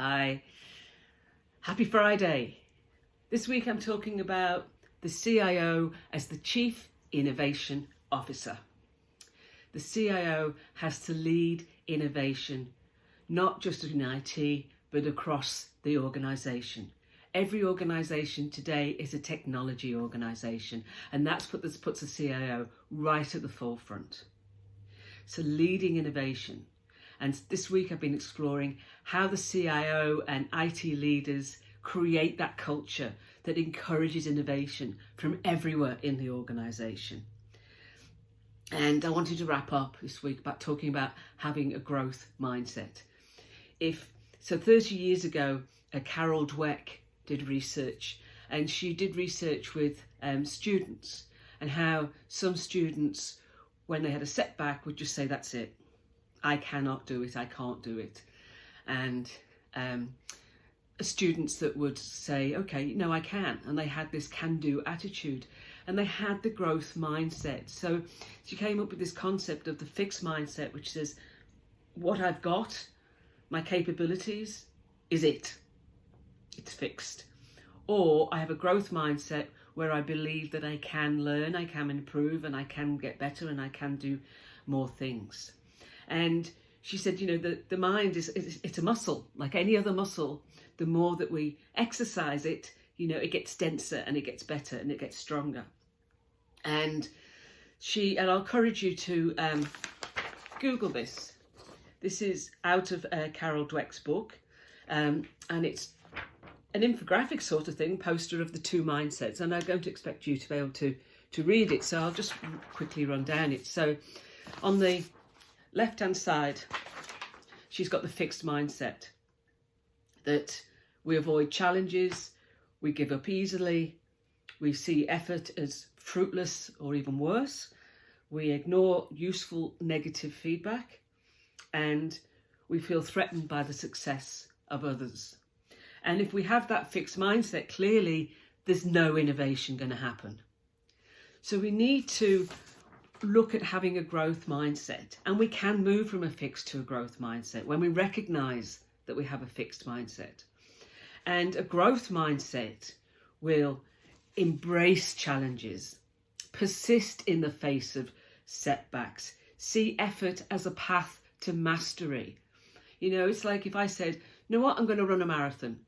Hi, happy Friday. This week I'm talking about the CIO as the Chief Innovation Officer. The CIO has to lead innovation, not just in IT, but across the organisation. Every organisation today is a technology organisation, and that's what puts the CIO right at the forefront. So leading innovation. And this week I've been exploring how the CIO and IT leaders create that culture that encourages innovation from everywhere in the organisation. And I wanted to wrap up this week about talking about having a growth mindset. 30 years ago, Carol Dweck did research, and she did research with students, and how some students, when they had a setback, would just say, that's it. I cannot do it, I can't do it. And students that would say, okay, no, I can. And they had this can-do attitude, and they had the growth mindset. So she came up with this concept of the fixed mindset, which says, what I've got, my capabilities, is it. It's fixed. Or I have a growth mindset where I believe that I can learn, I can improve, and I can get better, and I can do more things. And she said, the mind it's a muscle, like any other muscle. The more that we exercise it, it gets denser and it gets better and it gets stronger. And I'll encourage you to Google this. This is out of Carol Dweck's book, and it's an infographic sort of thing, poster of the two mindsets. And I'm going to expect you to be able to read it. So I'll just quickly run down it. So on the left-hand side, she's got the fixed mindset, that we avoid challenges, we give up easily, we see effort as fruitless or even worse, we ignore useful negative feedback, and we feel threatened by the success of others. And if we have that fixed mindset, clearly there's no innovation going to happen. So we need to look at having a growth mindset, and we can move from a fixed to a growth mindset when we recognise that we have a fixed mindset. And a growth mindset will embrace challenges, persist in the face of setbacks, see effort as a path to mastery. It's like if I said, you know what, I'm going to run a marathon.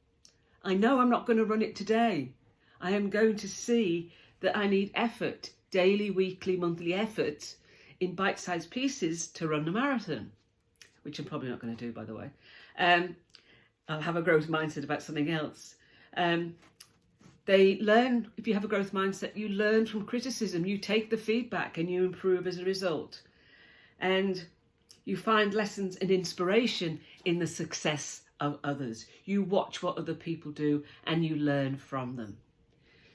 I know I'm not going to run it today. I am going to see that I need effort, daily, weekly, monthly effort in bite-sized pieces to run the marathon, which I'm probably not going to do, by the way. I'll have a growth mindset about something else. They learn, if you have a growth mindset, you learn from criticism, you take the feedback and you improve as a result. And you find lessons and inspiration in the success of others. You watch what other people do and you learn from them.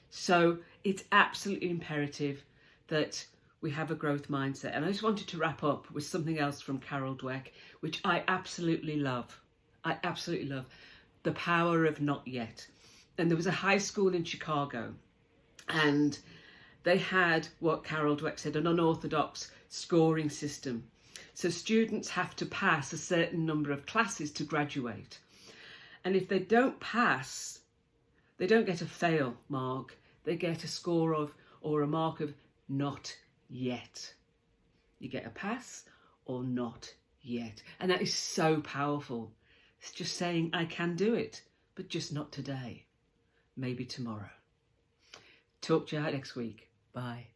So it's absolutely imperative that we have a growth mindset. And I just wanted to wrap up with something else from Carol Dweck, which I absolutely love. I absolutely love. The Power of Not Yet. And there was a high school in Chicago, and they had what Carol Dweck said, an unorthodox scoring system. So students have to pass a certain number of classes to graduate. And if they don't pass, they don't get a fail mark. They get a score of, or a mark of, not yet. You get a pass or not yet. And that is so powerful. It's just saying, I can do it, but just not today. Maybe tomorrow. Talk to you next week. Bye.